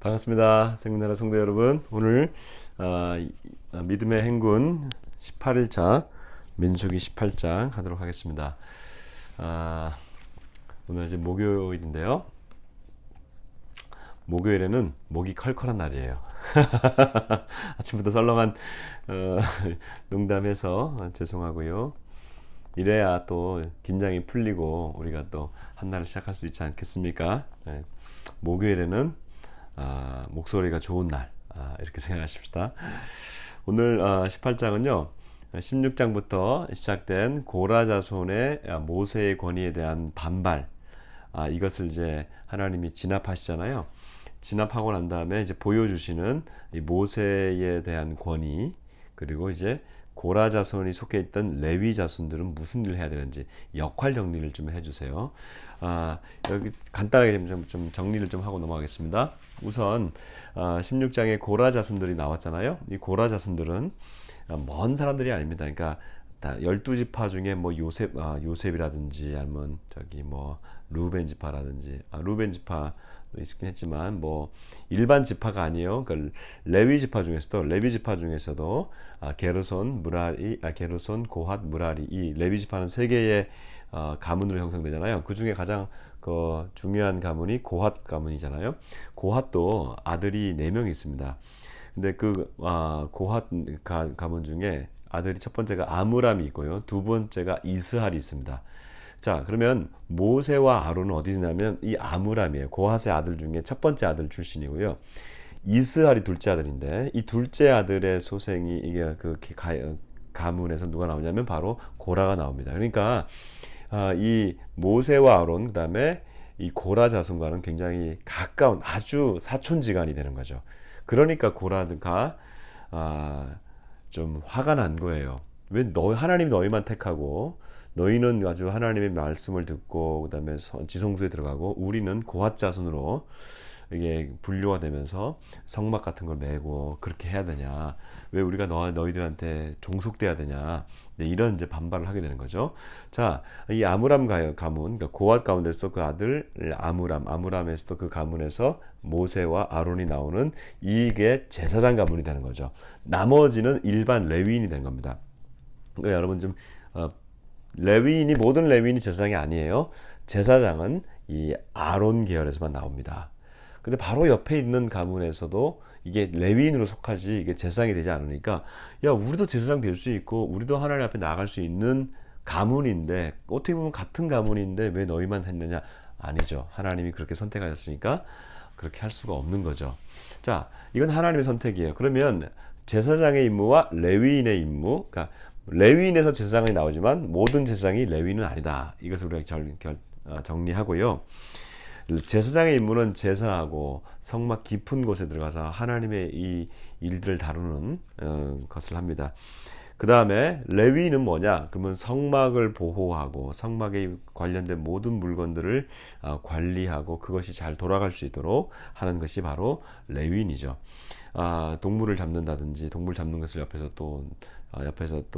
반갑습니다. 생명나라 성도 여러분. 오늘 믿음의 행군 18일차 민수기 18장 하도록 하겠습니다. 오늘 이제 목요일인데요. 목요일에는 목이 컬컬한 날이에요. 아침부터 썰렁한 농담해서 죄송하고요. 이래야 또 긴장이 풀리고 우리가 또 한 날을 시작할 수 있지 않겠습니까? 네. 목요일에는 목소리가 좋은 날, 이렇게 생각하십시다. 오늘 18장은요 16장부터 시작된 고라 자손의 모세의 권위에 대한 반발, 이것을 이제 하나님이 진압하시잖아요. 진압하고 난 다음에 이제 보여주시는 이 모세에 대한 권위, 그리고 이제 고라 자손이 속해 있던 레위 자손들은 무슨 일을 해야 되는지 역할 정리를 좀 해주세요. 여기 간단하게 좀 정리를 좀 하고 넘어가겠습니다. 우선 16장에 고라 자손들이 나왔잖아요. 이 고라 자손들은 먼 사람들이 아닙니다. 그러니까 12지파 중에 뭐 요셉이라든지 아니면 저기 뭐 루벤 지파라든지 루벤 지파 있긴 했지만 뭐 일반 지파가 아니에요. 그러니까 레위 지파 중에서도 게르손, 게르손, 고핫, 무라리, 이 레위 지파는 세 개의 가문으로 형성되잖아요. 그 중에 가장 중요한 가문이 고핫 가문이잖아요. 고핫도 아들이 4명 있습니다. 근데 고핫 가문 중에 아들이 첫 번째가 아므람이 있고요. 두 번째가 이스할이 있습니다. 자, 그러면 모세와 아론은 어디 있냐면 이 아므람이에요. 고핫의 아들 중에 첫 번째 아들 출신이고요. 이스할이 둘째 아들인데 이 둘째 아들의 소생이 이게 가문에서 누가 나오냐면 바로 고라가 나옵니다. 그러니까 이 모세와 아론, 그다음에 이 고라 자손과는 굉장히 가까운 아주 사촌지간이 되는 거죠. 그러니까 고라가 좀 화가 난 거예요. 왜 하나님이 너희만 택하고 너희는 아주 하나님의 말씀을 듣고 그다음에 지성소에 들어가고 우리는 고핫 자손으로 이게 분류가 되면서 성막 같은 걸 메고 그렇게 해야 되냐? 왜 우리가 너희들한테 종속돼야 되냐? 이런 이제 반발을 하게 되는 거죠. 자, 이 아므람 가문, 그러니까 고핫 가운데서 그 아들 아므람에서 그 가문에서 모세와 아론이 나오는 이게 제사장 가문이 되는 거죠. 나머지는 일반 레위인이 되는 겁니다. 그러니까 여러분 좀 모든 레위인이 제사장이 아니에요. 제사장은 이 아론 계열에서만 나옵니다. 근데 바로 옆에 있는 가문에서도 이게 레위인으로 속하지 이게 제사장이 되지 않으니까 야, 우리도 제사장 될 수 있고 우리도 하나님 앞에 나아갈 수 있는 가문인데 어떻게 보면 같은 가문인데 왜 너희만 했느냐? 아니죠. 하나님이 그렇게 선택하셨으니까 그렇게 할 수가 없는 거죠. 자, 이건 하나님의 선택이에요. 그러면 제사장의 임무와 레위인의 임무, 그러니까 레위인에서 제사장이 나오지만 모든 제사장이 레위인은 아니다. 이것을 우리가 정리하고요. 제사장의 임무는 제사하고 성막 깊은 곳에 들어가서 하나님의 이 일들을 다루는 것을 합니다. 그 다음에 레위인은 뭐냐? 그러면 성막을 보호하고 성막에 관련된 모든 물건들을 관리하고 그것이 잘 돌아갈 수 있도록 하는 것이 바로 레위인이죠. 동물을 잡는다든지 동물 잡는 것을 옆에서 또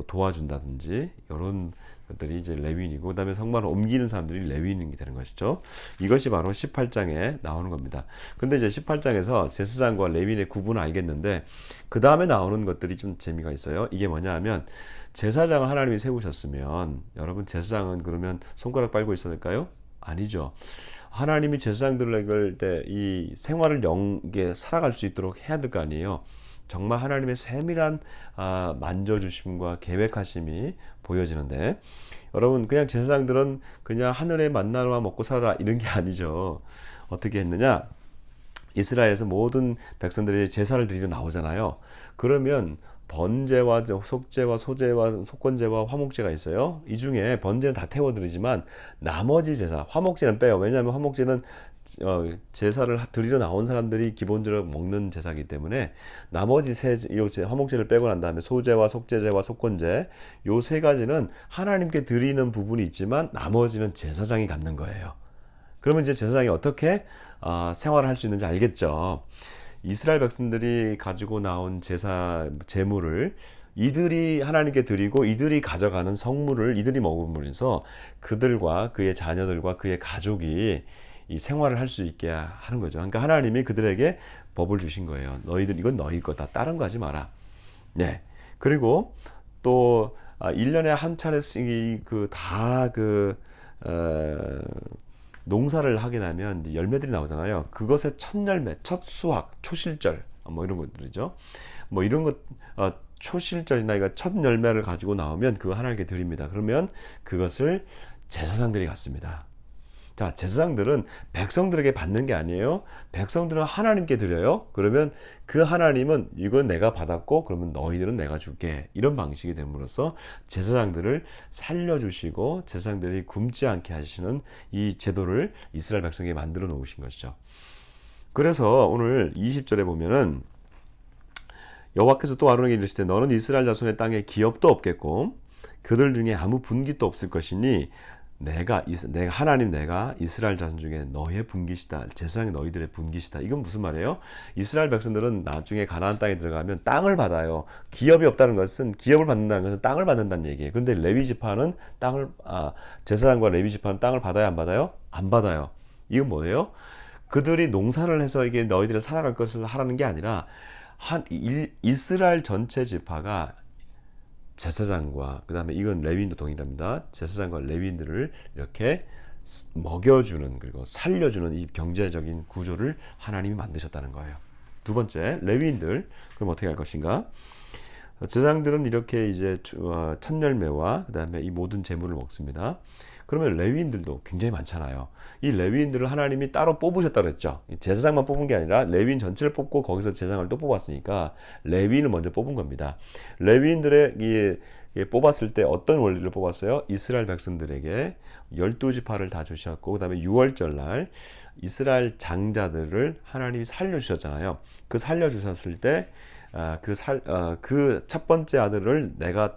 도와준다든지 이런 것들이 이제 레위인이고, 그다음에 성막을 옮기는 사람들이 레위인이 되는 것이죠. 이것이 바로 18장에 나오는 겁니다. 근데 이제 18장에서 제사장과 레위인의 구분을 알겠는데 그 다음에 나오는 것들이 좀 재미가 있어요. 이게 뭐냐 하면 제사장을 하나님이 세우셨으면 여러분 제사장은 그러면 손가락 빨고 있어야 될까요? 아니죠. 하나님이 제사장들을 이 생활을 살아갈 수 있도록 해야 될 거 아니에요. 정말 하나님의 세밀한 만져주심과 계획하심이 보여지는데, 여러분 그냥 제사장들은 그냥 하늘의 만나로만 먹고 살아라 이런 게 아니죠. 어떻게 했느냐? 이스라엘에서 모든 백성들이 제사를 드리러 나오잖아요. 그러면 번제와 속제와 소제와 속건제와 화목제가 있어요. 이 중에 번제는 다 태워드리지만 나머지 제사, 화목제는 빼요. 왜냐하면 화목제는 제사를 드리러 나온 사람들이 기본적으로 먹는 제사이기 때문에 나머지 화목제를 빼고 난 다음에 소제와 속제제와 속건제 요 세 가지는 하나님께 드리는 부분이 있지만 나머지는 제사장이 갖는 거예요. 그러면 이제 제사장이 어떻게 생활을 할 수 있는지 알겠죠. 이스라엘 백성들이 가지고 나온 제물을 이들이 하나님께 드리고 이들이 가져가는 성물을 이들이 먹으면서 그들과 그의 자녀들과 그의 가족이 이 생활을 할 수 있게 하는 거죠. 그러니까 하나님이 그들에게 법을 주신 거예요. 너희들 이건 너희 거다. 다른 거 하지 마라. 네. 그리고 또 1년에 한 차례씩 농사를 하게 되면 열매들이 나오잖아요. 그것의 첫 열매, 첫 수확, 초실절 뭐 이런 것들이죠. 뭐 이런 것 초실절이나 이거 첫 열매를 가지고 나오면 그거 하나님께 드립니다. 그러면 그것을 제사장들이 갖습니다. 자, 제사장들은 백성들에게 받는 게 아니에요. 백성들은 하나님께 드려요. 그러면 그 하나님은 이건 내가 받았고 그러면 너희들은 내가 줄게. 이런 방식이 됨으로써 제사장들을 살려주시고 제사장들이 굶지 않게 하시는 이 제도를 이스라엘 백성에게 만들어 놓으신 것이죠. 그래서 오늘 20절에 보면은 여호와께서 또 아론에게 이르시되 너는 이스라엘 자손의 땅에 기업도 없겠고 그들 중에 아무 분깃도 없을 것이니 내가 하나님 내가 이스라엘 자손 중에 너의 분깃이다. 제사장이 너희들의 분깃이다. 이건 무슨 말이에요? 이스라엘 백성들은 나중에 가나안 땅에 들어가면 땅을 받아요. 기업이 없다는 것은 기업을 받는다는 것은 땅을 받는다는 얘기예요. 그런데 레위 지파는 제사장과 레위 지파는 땅을 받아야 안 받아요? 안 받아요. 이건 뭐예요? 그들이 농사를 해서 이게 너희들이 살아갈 것을 하라는 게 아니라 이스라엘 전체 지파가 제사장과 그 다음에 이건 레위인도 동일합니다. 제사장과 레위인들을 이렇게 먹여주는 그리고 살려주는 이 경제적인 구조를 하나님이 만드셨다는 거예요. 두 번째, 레위인들 그럼 어떻게 할 것인가? 제사장들은 이렇게 이제 첫 열매와 그 다음에 이 모든 재물을 먹습니다. 그러면 레위인들도 굉장히 많잖아요. 이 레위인들을 하나님이 따로 뽑으셨다고 했죠. 제사장만 뽑은 게 아니라 레위인 전체를 뽑고 거기서 제사장을 또 뽑았으니까 레위인을 먼저 뽑은 겁니다. 레위인들의 뽑았을 때 어떤 원리를 뽑았어요? 이스라엘 백성들에게 12지파를 다 주셨고 그 다음에 6월절 날 이스라엘 장자들을 하나님이 살려주셨잖아요. 그 살려주셨을 때 그 첫 번째 아들을 내가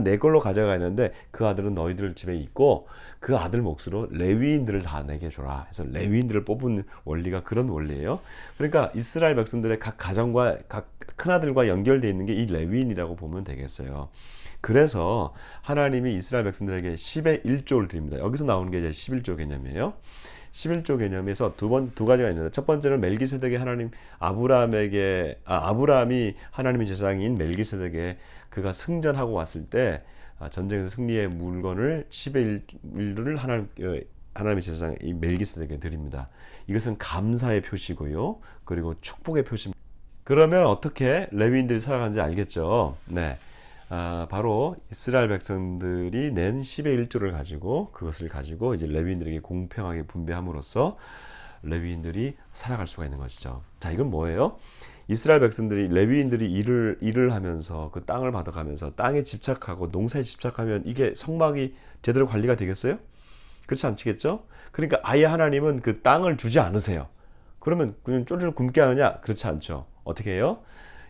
내 걸로 가져가는데 그 아들은 너희들 집에 있고 그 아들 몫으로 레위인들을 다 내게 줘라. 해서 레위인들을 뽑은 원리가 그런 원리예요. 그러니까 이스라엘 백성들의 각 가정과 각 큰아들과 연결되어 있는 게 이 레위인이라고 보면 되겠어요. 그래서 하나님이 이스라엘 백성들에게 10의 1조를 드립니다. 여기서 나오는 게 이제 11조 개념이에요. 11조 개념에서 두 가지가 있는데 첫 번째는 멜기세덱의 하나님 아브라함이 하나님의 제사장인 멜기세덱에 그가 승전하고 왔을 때 전쟁에서 승리의 물건을 10의 1을 하나님의 제사장 이 멜기세덱에게 드립니다. 이것은 감사의 표시고요. 그리고 축복의 표시입니다. 그러면 어떻게 레위인들이 살아가는지 알겠죠? 네. 바로 이스라엘 백성들이 낸 10의 1조를 가지고 그것을 가지고 이제 레위인들에게 공평하게 분배함으로써 레위인들이 살아갈 수가 있는 것이죠. 자, 이건 뭐예요? 이스라엘 백성들이 레위인들이 일을 하면서 그 땅을 받아가면서 땅에 집착하고 농사에 집착하면 이게 성막이 제대로 관리가 되겠어요? 그렇지 않겠죠? 그러니까 아예 하나님은 그 땅을 주지 않으세요. 그러면 그냥 쫄쫄 굶게 하느냐? 그렇지 않죠. 어떻게 해요?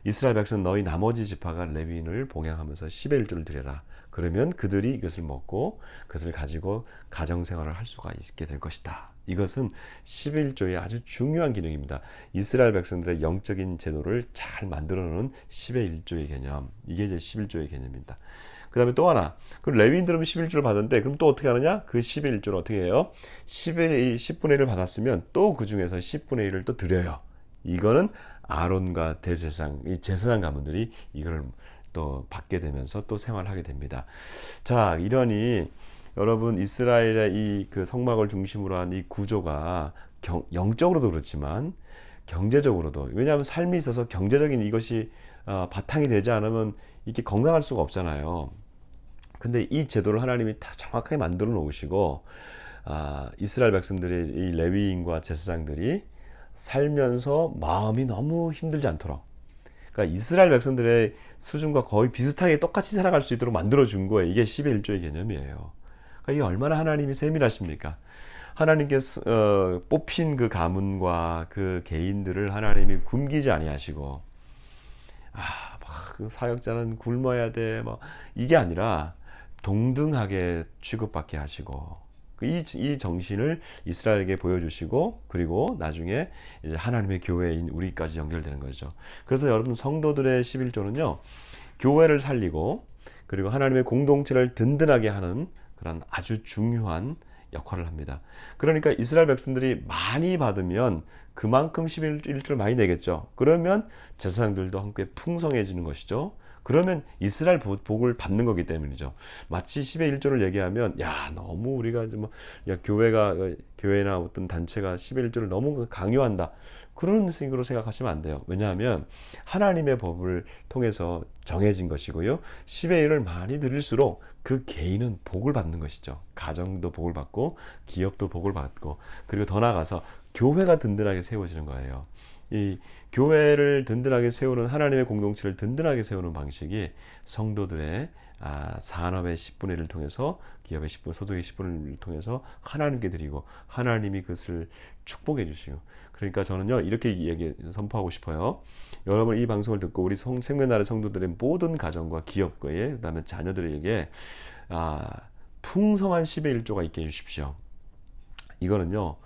이스라엘 백성 너희 나머지 지파가 레위인을 봉양하면서 10의 1조를 드려라. 그러면 그들이 이것을 먹고 그것을 가지고 가정생활을 할 수가 있게 될 것이다. 이것은 11조의 아주 중요한 기능입니다. 이스라엘 백성들의 영적인 제도를 잘 만들어 놓은 10의 1조의 개념. 이게 이제 11조의 개념입니다. 그 다음에 또 하나. 그럼 레위인들은 11조를 받았는데 그럼 또 어떻게 하느냐? 그 10의 1조를 어떻게 해요? 10분의 1을 받았으면 또 그 중에서 10분의 1을 또 드려요. 이거는 아론과 대제사장, 이 제사장 가문들이 이걸 또 받게 되면서 또 생활하게 됩니다. 자, 이러니 여러분 이스라엘의 이 그 성막을 중심으로 한 이 구조가 영적으로도 그렇지만 경제적으로도, 왜냐하면 삶이 있어서 경제적인 이것이 바탕이 되지 않으면 이렇게 건강할 수가 없잖아요. 근데 이 제도를 하나님이 다 정확하게 만들어 놓으시고 이스라엘 백성들의 이 레위인과 제사장들이 살면서 마음이 너무 힘들지 않도록, 그러니까 이스라엘 백성들의 수준과 거의 비슷하게 똑같이 살아갈 수 있도록 만들어준 거예요. 이게 10의 1조의 개념이에요. 그러니까 이게 얼마나 하나님이 세밀하십니까? 하나님께 뽑힌 그 가문과 그 개인들을 하나님이 굶기지 아니하시고 그 사역자는 굶어야 돼 이게 아니라 동등하게 취급받게 하시고 이 정신을 이스라엘에게 보여주시고 그리고 나중에 이제 하나님의 교회인 우리까지 연결되는 거죠. 그래서 여러분 성도들의 11조는요 교회를 살리고 그리고 하나님의 공동체를 든든하게 하는 그런 아주 중요한 역할을 합니다. 그러니까 이스라엘 백성들이 많이 받으면 그만큼 11조를 많이 내겠죠. 그러면 제사장들도 함께 풍성해지는 것이죠. 그러면 이스라엘 복을 받는 거기 때문이죠. 마치 10의 1조를 얘기하면 야 너무 우리가 뭐 야, 교회나 어떤 단체가 10의 1조를 너무 강요한다. 그런 식으로 생각하시면 안 돼요. 왜냐하면 하나님의 법을 통해서 정해진 것이고요. 10의 1을 많이 드릴수록 그 개인은 복을 받는 것이죠. 가정도 복을 받고 기업도 복을 받고 그리고 더 나아가서 교회가 든든하게 세워지는 거예요. 이 교회를 든든하게 세우는 하나님의 공동체를 든든하게 세우는 방식이 성도들의 산업의 10분의 1을 통해서 기업의 10분, 소득의 10분의 1을 통해서 하나님께 드리고 하나님이 그것을 축복해 주시고 그러니까 저는요 이렇게 선포하고 싶어요. 여러분 이 방송을 듣고 우리 생명나라의 성도들의 모든 가정과 기업과의 그다음에 자녀들에게 풍성한 10의 1조가 있게 해주십시오. 이거는요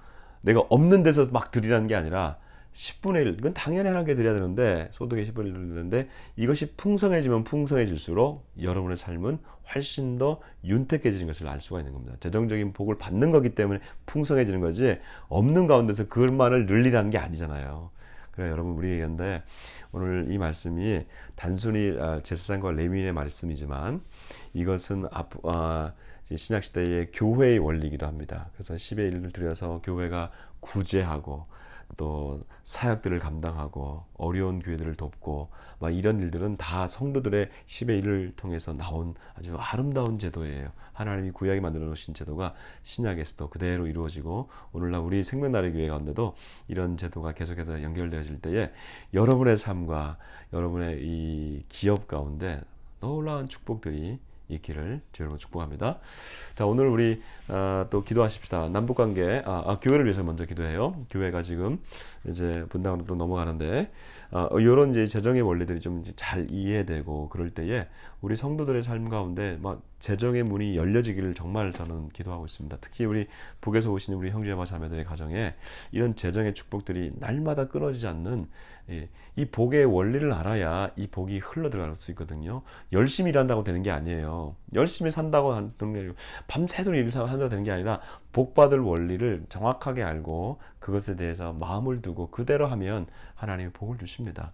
내가 없는 데서 막 드리라는 게 아니라 10분의 1, 이건 당연히 하나님께 드려야 되는데 소득의 10분의 1을 드리는데 이것이 풍성해지면 풍성해질수록 여러분의 삶은 훨씬 더 윤택해지는 것을 알 수가 있는 겁니다. 재정적인 복을 받는 거기 때문에 풍성해지는 거지 없는 가운데서 그것만을 늘리라는 게 아니잖아요. 그래 여러분 우리에게 오늘 이 말씀이 단순히 제사장과 레위인의 말씀이지만 이것은 신약시대의 교회의 원리이기도 합니다. 그래서 10의 1을 들여서 교회가 구제하고 또 사역들을 감당하고 어려운 교회들을 돕고 막 이런 일들은 다 성도들의 10의 1을 통해서 나온 아주 아름다운 제도예요. 하나님이 구약에 만들어 놓으신 제도가 신약에서도 그대로 이루어지고 오늘날 우리 생명나라의 교회 가운데도 이런 제도가 계속해서 연결되어질 때에 여러분의 삶과 여러분의 이 기업 가운데 놀라운 축복들이 있기를 주여로 축복합니다. 자 오늘 우리 또 기도하십시다. 남북관계 교회를 위해서 먼저 기도해요. 교회가 지금 이제 분당으로 또 넘어가는데 이런 이제 재정의 원리들이 좀 잘 이해되고 그럴 때에 우리 성도들의 삶 가운데 막 재정의 문이 열려지기를 정말 저는 기도하고 있습니다. 특히 우리 북에서 오시는 우리 형제와 자매들의 가정에 이런 재정의 축복들이 날마다 끊어지지 않는 이 복의 원리를 알아야 이 복이 흘러 들어갈 수 있거든요. 열심히 일한다고 되는 게 아니에요. 열심히 산다고 하는 게 아니고 밤새도록 일한다고 되는 게 아니라 복받을 원리를 정확하게 알고 그것에 대해서 마음을 두고 그대로 하면 하나님이 복을 주십니다.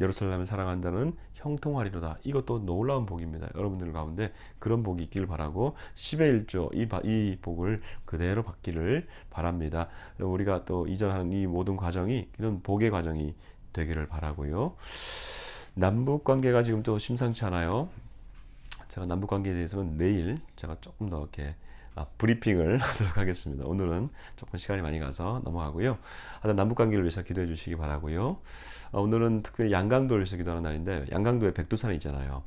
예루살렘을 사랑한다는 형통하리로다. 이것도 놀라운 복입니다. 여러분들 가운데 그런 복이 있기를 바라고 10의 1조 이 복을 그대로 받기를 바랍니다. 우리가 또 이전하는 이 모든 과정이 이런 복의 과정이 되기를 바라고요. 남북 관계가 지금 또 심상치 않아요. 제가 남북 관계에 대해서는 내일 제가 조금 더 이렇게 브리핑을 하도록 하겠습니다. 오늘은 조금 시간이 많이 가서 넘어가고요. 하여튼 남북 관계를 위해서 기도해 주시기 바라고요. 오늘은 특별히 양강도를 위해서 기도하는 날인데 양강도에 백두산이 있잖아요.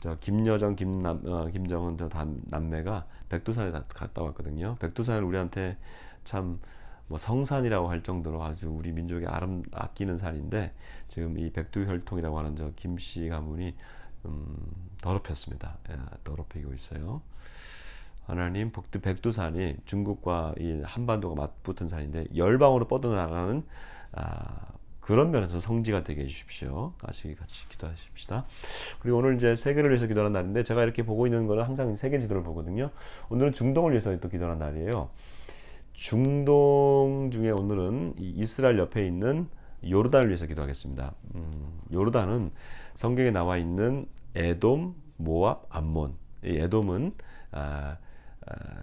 저 김여정, 김정은 저 남매가 백두산에 갔다 왔거든요. 백두산을 우리한테 참 뭐 성산이라고 할 정도로 아주 우리 민족이 아끼는 산인데 지금 이 백두혈통이라고 하는 저 김씨 가문이 더럽혔습니다. 더럽히고 있어요. 하나님 백두산이 중국과 이 한반도가 맞붙은 산인데 열방으로 뻗어나가는 그런 면에서 성지가 되게 해주십시오. 같이 기도하십시다. 그리고 오늘 이제 세계를 위해서 기도하는 날인데 제가 이렇게 보고 있는 거는 항상 세계 지도를 보거든요. 오늘은 중동을 위해서 또 기도하는 날이에요. 중동 중에 오늘은 이스라엘 옆에 있는 요르단을 위해서 기도하겠습니다. 요르단은 성경에 나와 있는 에돔, 모압, 암몬. 이 에돔은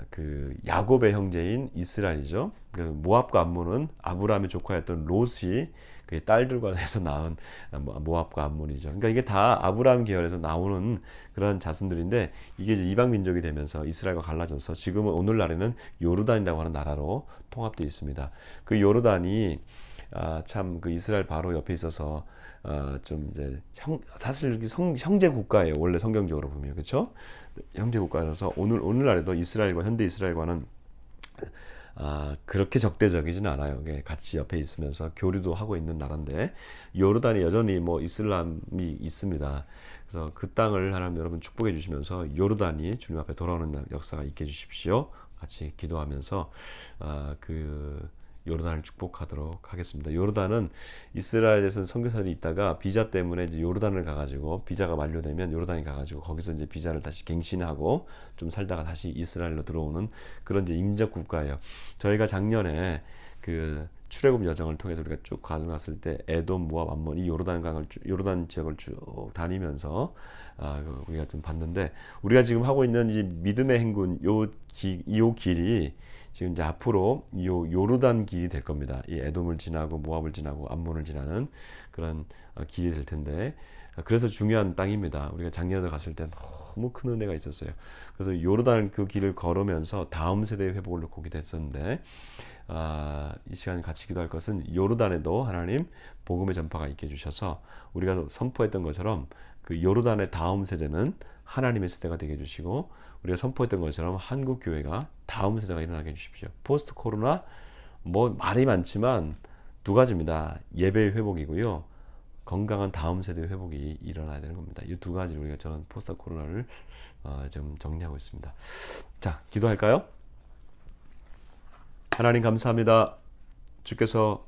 그 야곱의 형제인 이스라엘이죠. 그 모압과 암몬은 아브라함의 조카였던 롯이 그 딸들과 해서 낳은 모압과 암몬이죠. 그러니까 이게 다 아브라함 계열에서 나오는 그런 자손들인데 이게 이제 이방 민족이 되면서 이스라엘과 갈라져서 지금은 오늘날에는 요르단이라고 하는 나라로 통합되어 있습니다. 그 요르단이 참 그 이스라엘 바로 옆에 있어서 좀 이제 사실 형제 국가예요. 원래 성경적으로 보면 그렇죠? 형제 국가라서 오늘날에도 이스라엘과 현대 이스라엘과는 그렇게 적대적이지는 않아요. 같이 옆에 있으면서 교류도 하고 있는 나라인데 요르단이 여전히 뭐 이슬람이 있습니다. 그래서 그 땅을 하나님 여러분 축복해 주시면서 요르단이 주님 앞에 돌아오는 역사가 있게 해주십시오. 같이 기도하면서 그 요르단을 축복하도록 하겠습니다. 요르단은 이스라엘에서 선교사들이 있다가 비자 때문에 이제 요르단을 가가지고 비자가 만료되면 요르단이 가가지고 거기서 이제 비자를 다시 갱신하고 좀 살다가 다시 이스라엘로 들어오는 그런 이제 인접 국가예요. 저희가 작년에 그 출애굽 여정을 통해서 우리가 쭉 가져갔을 때 에돔, 모압, 암몬 이 요르단 지역을 쭉 다니면서 우리가 좀 봤는데 우리가 지금 하고 있는 이 믿음의 행군 요 길이 지금 이제 앞으로 요르단 길이 될 겁니다. 이 에돔을 지나고 모압을 지나고 암몬을 지나는 그런 길이 될 텐데 그래서 중요한 땅입니다. 우리가 작년에 갔을 때 너무 큰 은혜가 있었어요. 그래서 요르단 그 길을 걸으면서 다음 세대의 회복을 놓고 기도했었는데 이 시간 같이 기도할 것은 요르단에도 하나님 복음의 전파가 있게 해주셔서 우리가 선포했던 것처럼 그 요르단의 다음 세대는 하나님의 세대가 되게 해주시고 우리가 선포했던 것처럼 한국 교회가 다음 세대가 일어나게 해주십시오. 포스트 코로나 뭐 말이 많지만 두 가지입니다. 예배의 회복이고요. 건강한 다음 세대의 회복이 일어나야 되는 겁니다. 이 두 가지를 우리가 저는 포스트 코로나를 좀 정리하고 있습니다. 자, 기도할까요? 하나님 감사합니다. 주께서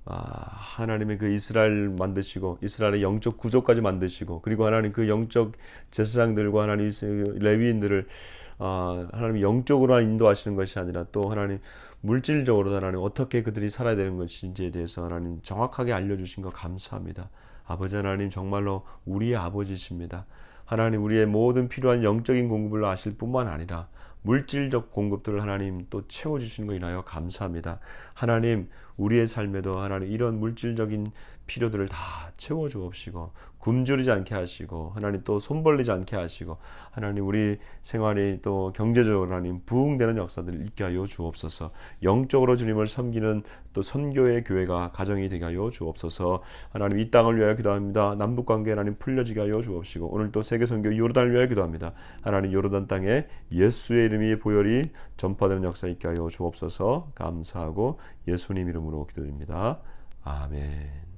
하나님의 그 이스라엘 만드시고 이스라엘의 영적 구조까지 만드시고 그리고 하나님 그 영적 제사장들과 하나님 레위인들을 하나님 영적으로만 인도하시는 것이 아니라 또 하나님 물질적으로 하나님 어떻게 그들이 살아야 되는 것인지에 대해서 하나님 정확하게 알려주신 것 감사합니다. 아버지 하나님 정말로 우리의 아버지십니다. 하나님 우리의 모든 필요한 영적인 공급을 아실 뿐만 아니라 물질적 공급들을 하나님 또 채워주시는 거 인하여 감사합니다. 하나님 우리의 삶에도 하나님 이런 물질적인 필요들을 다 채워주옵시고 굶주리지 않게 하시고 하나님 또 손벌리지 않게 하시고 하나님 우리 생활이 또 경제적으로 하나님 부흥되는 역사들을 있게 하여 주옵소서. 영적으로 주님을 섬기는 또 선교의 교회가 가정이 되게 하여 주옵소서. 하나님 이 땅을 위하여 기도합니다. 남북관계 하나님 풀려지게 하여 주옵시고 오늘 또 세계선교 요르단을 위하여 기도합니다. 하나님 요르단 땅에 예수의 이름이 보혈이 전파되는 역사 있게 하여 주옵소서. 감사하고 예수님 이름으로 기도드립니다. 아멘.